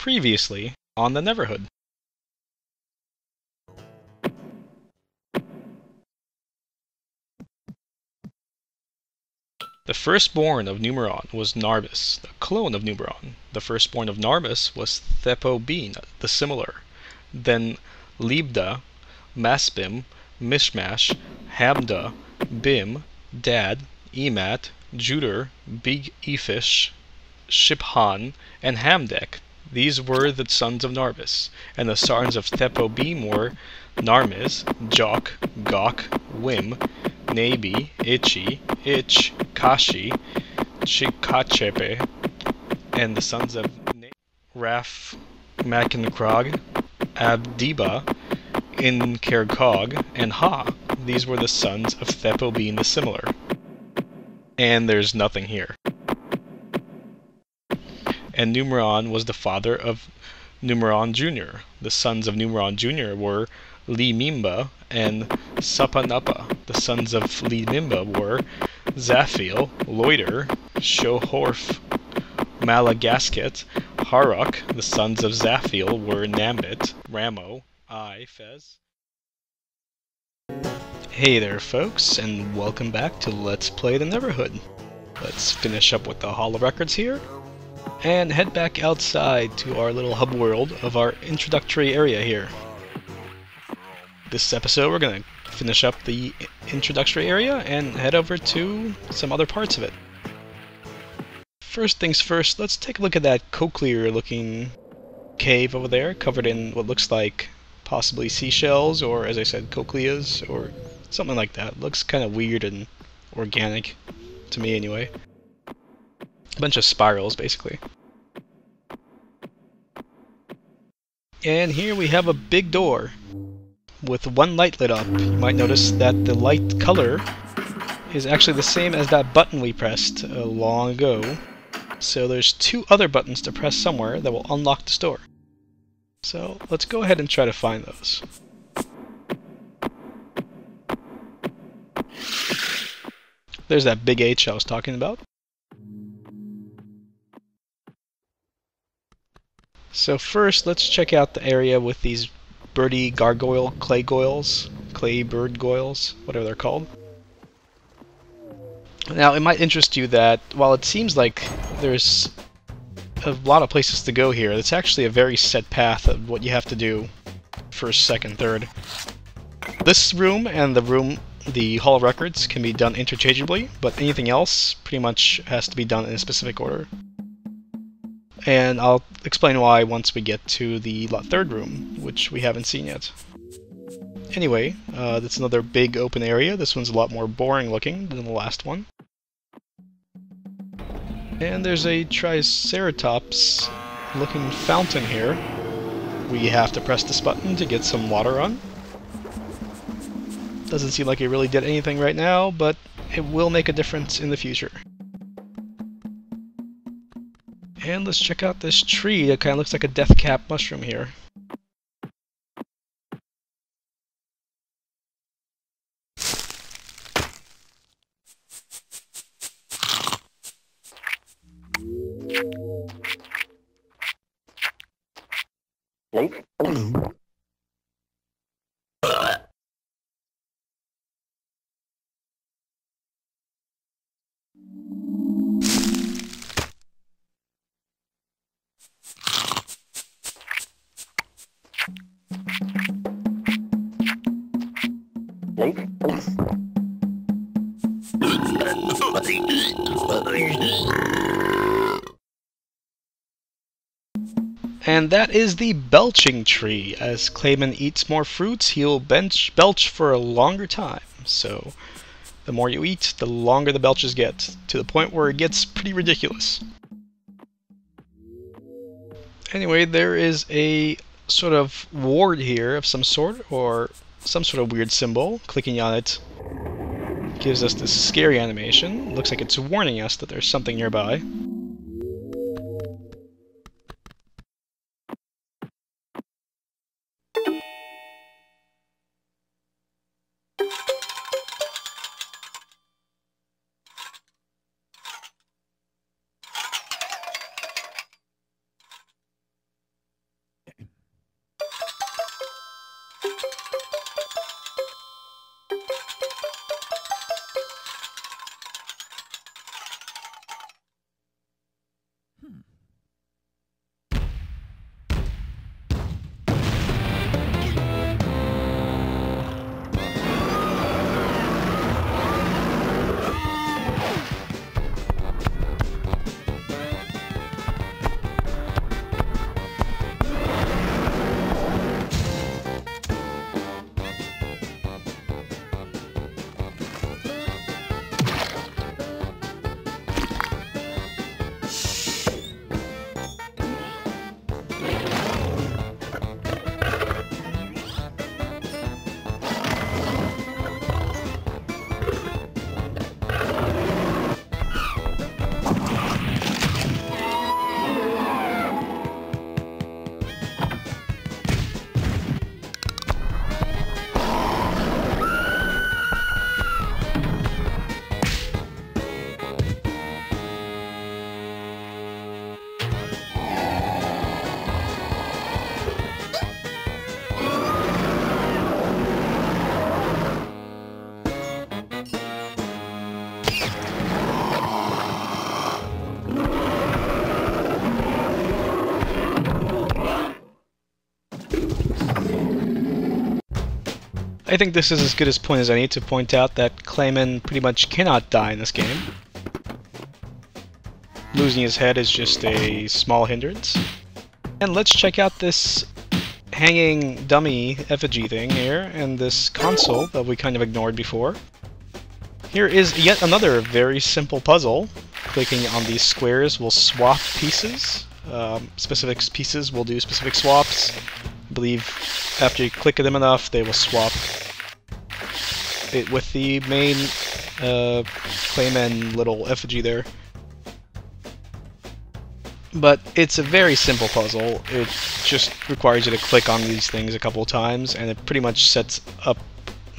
Previously on the Neverhood. The firstborn of Numeron was Narbus, the clone of Numeron. The firstborn of Narbus was Thepobin, the similar. Then Libda, Maspim, Mishmash, Hamda, Bim, Dad, Emat, Juder, Big Efish, Shiphan, and Hamdek. These were the sons of Narbus, and the sons of Thepobim were Narmis, Jok, Gok, Wim, Nabi, Ichi, Ich, Kashi, Chikachepe, and the sons of Raf, Makinkrog, Abdiba, Inkerkog, and Ha. These were the sons of Thepobin the Similar. And there's nothing here. And Numeron was the father of Numeron Jr. The sons of Numeron Jr. were Limimba and Sapanapa. The sons of Limimba were Zaphiel, Loiter, Shohorf, Malagasket, Haruk. The sons of Zaphiel were Nambit, Ramo, Fez. Hey there folks, and welcome back to Let's Play the Neverhood. Let's finish up with the Hall of Records here, and head back outside to our little hub world of our introductory area here. This episode we're going to finish up the introductory area and head over to some other parts of it. First things first, let's take a look at that cochlear looking cave over there, covered in what looks like possibly seashells, or as I said, cochleas, or something like that. Looks kind of weird and organic, to me anyway. A bunch of spirals, basically. And here we have a big door with one light lit up. You might notice that the light color is actually the same as that button we pressed long ago. So there's two other buttons to press somewhere that will unlock the store. So let's go ahead and try to find those. There's that big H I was talking about. So first, let's check out the area with these birdie gargoyle clay bird goyles, whatever they're called. Now, it might interest you that while it seems like there's a lot of places to go here, it's actually a very set path of what you have to do first, second, third. This room and the Hall of Records can be done interchangeably, but anything else pretty much has to be done in a specific order. And I'll explain why once we get to the third room, which we haven't seen yet. Anyway, that's another big open area. This one's a lot more boring looking than the last one. And there's a Triceratops looking fountain here. We have to press this button to get some water on. Doesn't seem like it really did anything right now, but it will make a difference in the future. And let's check out this tree. It kind of looks like a death cap mushroom here. And that is the belching tree. As Clayman eats more fruits, he'll belch for a longer time. So the more you eat, the longer the belches get, to the point where it gets pretty ridiculous. Anyway, there is a sort of ward here of some sort, or some sort of weird symbol. Clicking on it gives us this scary animation. Looks like it's warning us that there's something nearby. I think this is as good a point as any to point out that Klayman pretty much cannot die in this game. Losing his head is just a small hindrance. And let's check out this hanging dummy effigy thing here, and this console that we kind of ignored before. Here is yet another very simple puzzle. Clicking on these squares will swap pieces. Specific pieces will do specific swaps. I believe after you click them enough, they will swap it with the main Klayman little effigy there. But it's a very simple puzzle. It just requires you to click on these things a couple times, and it pretty much sets up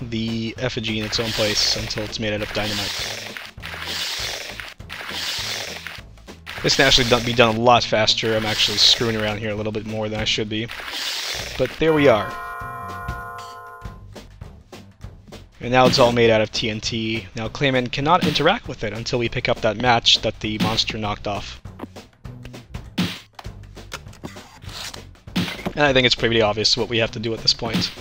the effigy in its own place until it's made out of dynamite. This can actually be done a lot faster. I'm actually screwing around here a little bit more than I should be. But there we are. And now it's all made out of TNT. Now Klayman cannot interact with it until we pick up that match that the monster knocked off. And I think it's pretty obvious what we have to do at this point.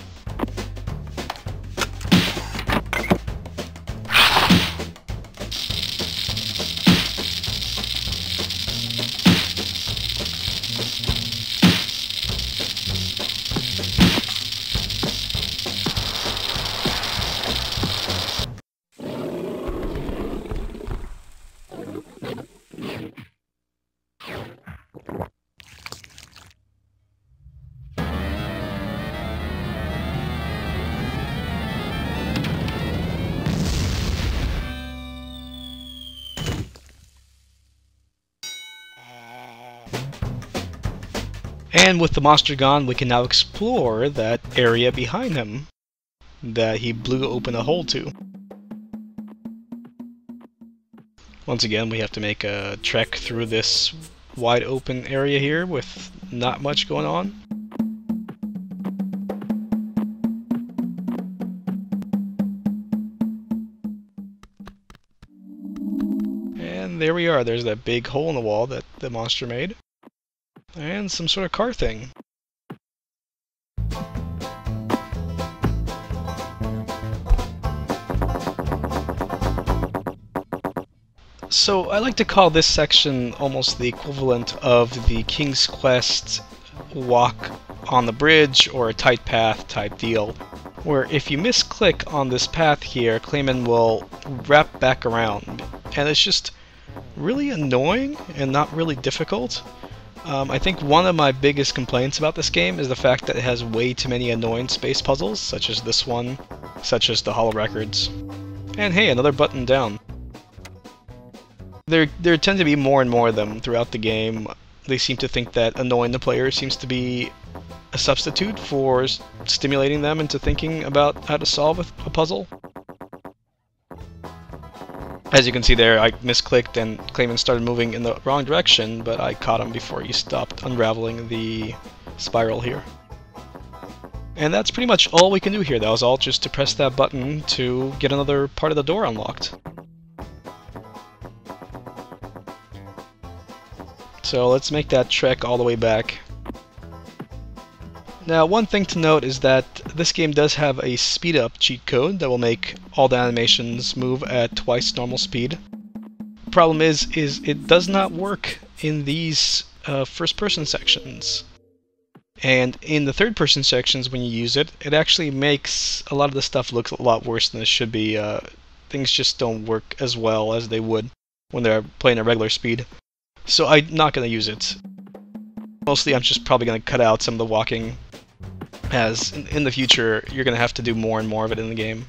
And with the monster gone, we can now explore that area behind him that he blew open a hole to. Once again, we have to make a trek through this wide open area here with not much going on. And there we are. There's that big hole in the wall that the monster made. And some sort of car thing. So I like to call this section almost the equivalent of the King's Quest walk on the bridge or a tight path type deal, where if you misclick on this path here, Klayman will wrap back around, and it's just really annoying and not really difficult. I think one of my biggest complaints about this game is the fact that it has way too many annoying space puzzles, such as this one, such as the Hollow Records. And hey, another button down. There tend to be more and more of them throughout the game. They seem to think that annoying the player seems to be a substitute for stimulating them into thinking about how to solve a puzzle. As you can see there, I misclicked and Klayman started moving in the wrong direction, but I caught him before he stopped unraveling the spiral here. And that's pretty much all we can do here. That was all just to press that button to get another part of the door unlocked. So let's make that trek all the way back. Now, one thing to note is that this game does have a speed up cheat code that will make all the animations move at twice normal speed. Problem is it does not work in these first-person sections. And in the third-person sections, when you use it, it actually makes a lot of the stuff look a lot worse than it should be. Things just don't work as well as they would when they're playing at regular speed. So I'm not going to use it. Mostly I'm just probably going to cut out some of the walking, as in the future you're going to have to do more and more of it in the game.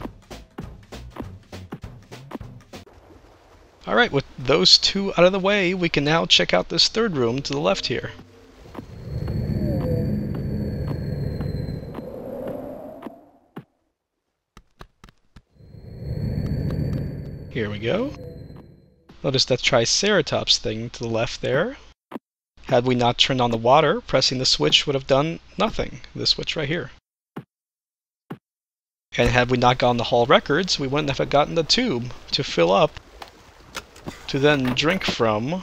Alright, with those two out of the way, we can now check out this third room to the left here. Here we go. Notice that Triceratops thing to the left there. Had we not turned on the water, pressing the switch would have done nothing. The switch right here. And had we not gotten the hall records, we wouldn't have gotten the tube to fill up, to then drink from,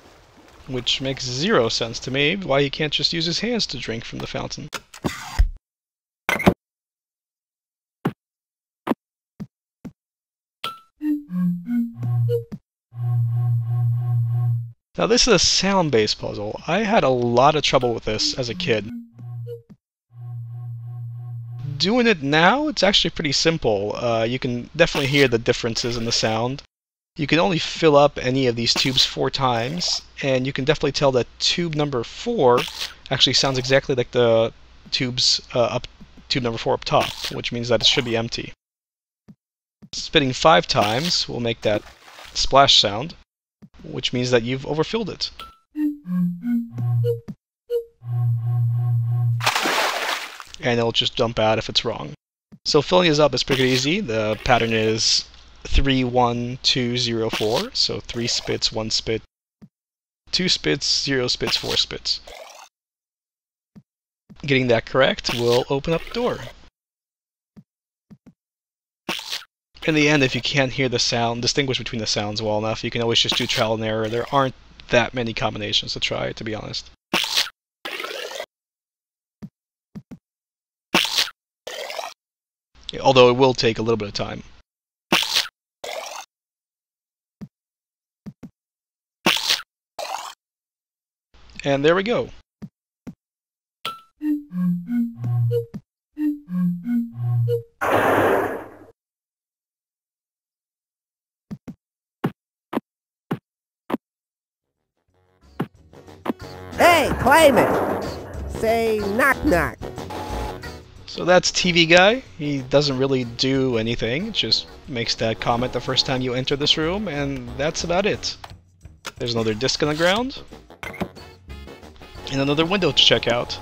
which makes zero sense to me, why he can't just use his hands to drink from the fountain. Now this is a sound-based puzzle. I had a lot of trouble with this as a kid. Doing it now, it's actually pretty simple. You can definitely hear the differences in the sound. You can only fill up any of these tubes 4 times, and you can definitely tell that tube number 4 actually sounds exactly like the tubes tube number 4 up top, which means that it should be empty. Spitting 5 times will make that splash sound, which means that you've overfilled it. And it'll just dump out if it's wrong. So filling this up is pretty easy. The pattern is 3, 1, 2, 0, 4. So 3 spits, 1 spit, 2 spits, 0 spits, 4 spits. Getting that correct will open up the door. In the end, if you can't hear the sound, distinguish between the sounds well enough, you can always just do trial and error. There aren't that many combinations to try, to be honest. Although it will take a little bit of time. And there we go. Hey, claim it! Say knock knock. So that's TV Guy. He doesn't really do anything, just makes that comment the first time you enter this room, and that's about it. There's another disc on the ground, and another window to check out.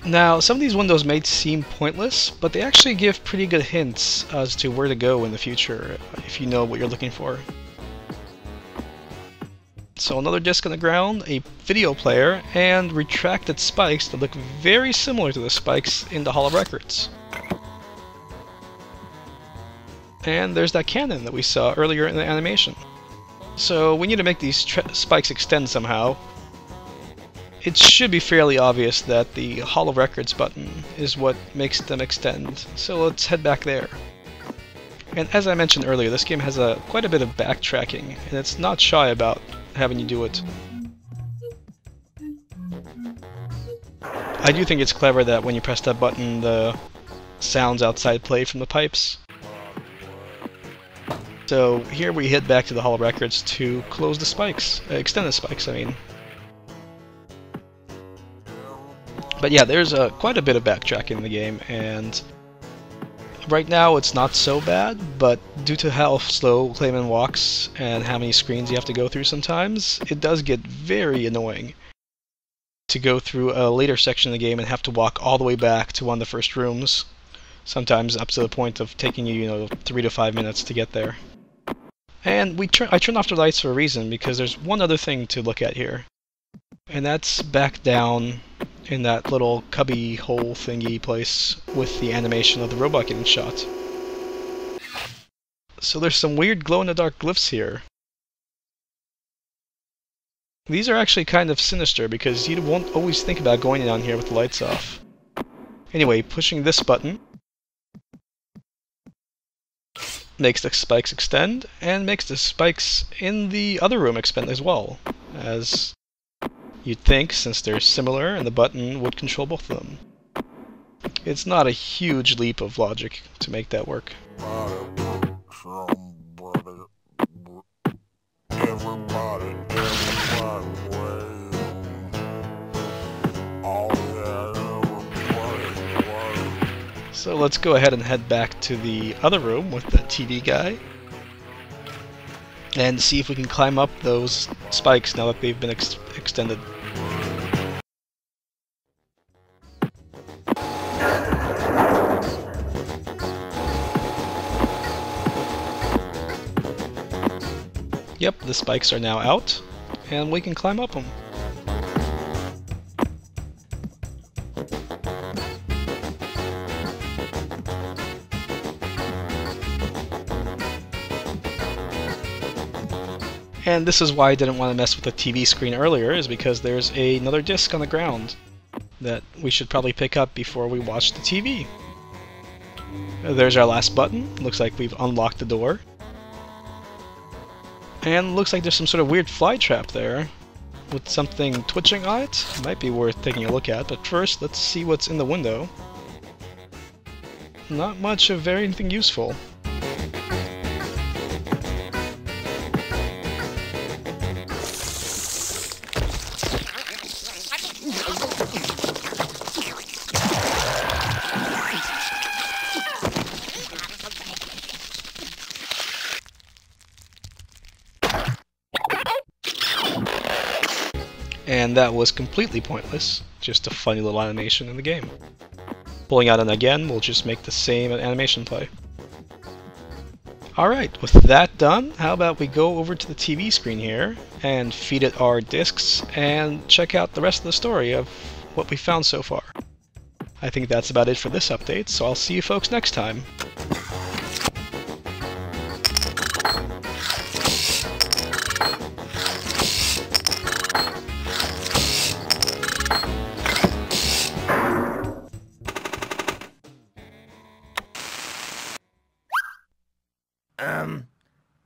Now, some of these windows may seem pointless, but they actually give pretty good hints as to where to go in the future, if you know what you're looking for. So another disc on the ground, a video player, and retracted spikes that look very similar to the spikes in the Hall of Records. And there's that cannon that we saw earlier in the animation. So we need to make these spikes extend somehow. It should be fairly obvious that the Hall of Records button is what makes them extend, so let's head back there. And as I mentioned earlier, this game has quite a bit of backtracking, and it's not shy about having you do it. I do think it's clever that when you press that button, the sounds outside play from the pipes. So here we head back to the Hall of Records to close the spikes, extend the spikes, I mean. But yeah, there's quite a bit of backtracking in the game, and right now it's not so bad, but due to how slow Clayman walks and how many screens you have to go through sometimes, it does get very annoying to go through a later section of the game and have to walk all the way back to one of the first rooms, sometimes up to the point of taking you, 3 to 5 minutes to get there. And I turned off the lights for a reason, because there's one other thing to look at here, and that's back down in that little cubby hole thingy place with the animation of the robot getting shot. So there's some weird glow-in-the-dark glyphs here. These are actually kind of sinister because you won't always think about going down here with the lights off. Anyway, pushing this button makes the spikes extend, and makes the spikes in the other room expand as well, as you'd think, since they're similar and the button would control both of them. It's not a huge leap of logic to make that work. So let's go ahead and head back to the other room with the TV guy and see if we can climb up those spikes now that they've been extended. Yep, the spikes are now out, and we can climb up them. And this is why I didn't want to mess with the TV screen earlier, is because there's another disc on the ground that we should probably pick up before we watch the TV. There's our last button. Looks like we've unlocked the door. And looks like there's some sort of weird fly trap there with something twitching on it. Might be worth taking a look at, but first let's see what's in the window. Not much of anything useful. And that was completely pointless, just a funny little animation in the game. Pulling out an again will just make the same animation play. Alright, with that done, how about we go over to the TV screen here and feed it our discs and check out the rest of the story of what we found so far. I think that's about it for this update, so I'll see you folks next time.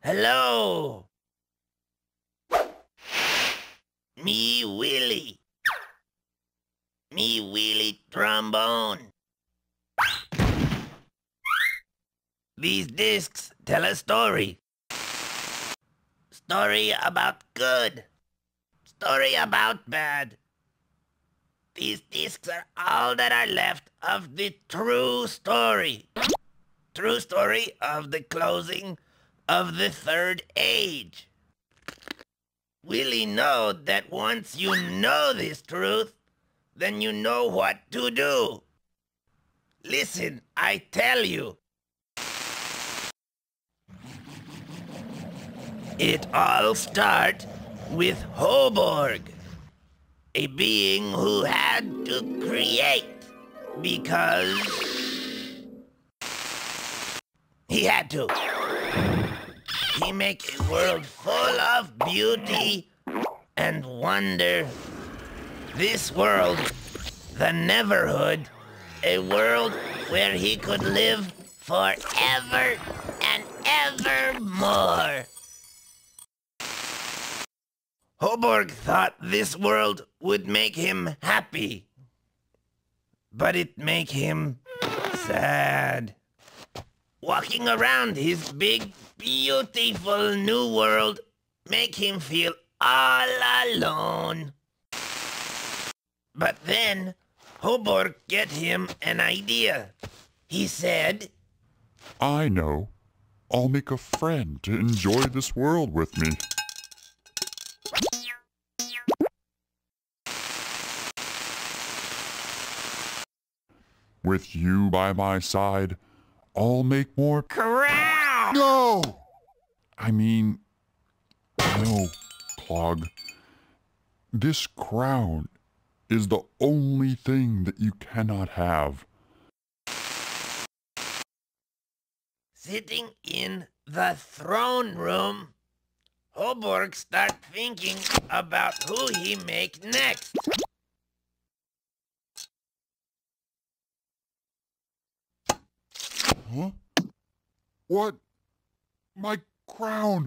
Hello? Me Willie. Me Willie trombone. These discs tell a story. Story about good. Story about bad. These discs are all that are left of the true story. True story of the closing of the Third Age. Willie know that once you know this truth, then you know what to do. Listen, I tell you. It all starts with Hoborg, a being who had to create because he had to. He make a world full of beauty and wonder. This world, the Neverhood, a world where he could live forever and evermore. Hoborg thought this world would make him happy, but it make him sad. Walking around his big, beautiful new world make him feel all alone. But then, Hoborg get him an idea. He said, I know. I'll make a friend to enjoy this world with me. With you by my side, I'll make more "Crown!" No! I mean, no, Clog. This crown is the only thing that you cannot have. Sitting in the throne room, Hoborg start thinking about who he make next. Huh? What? My crown!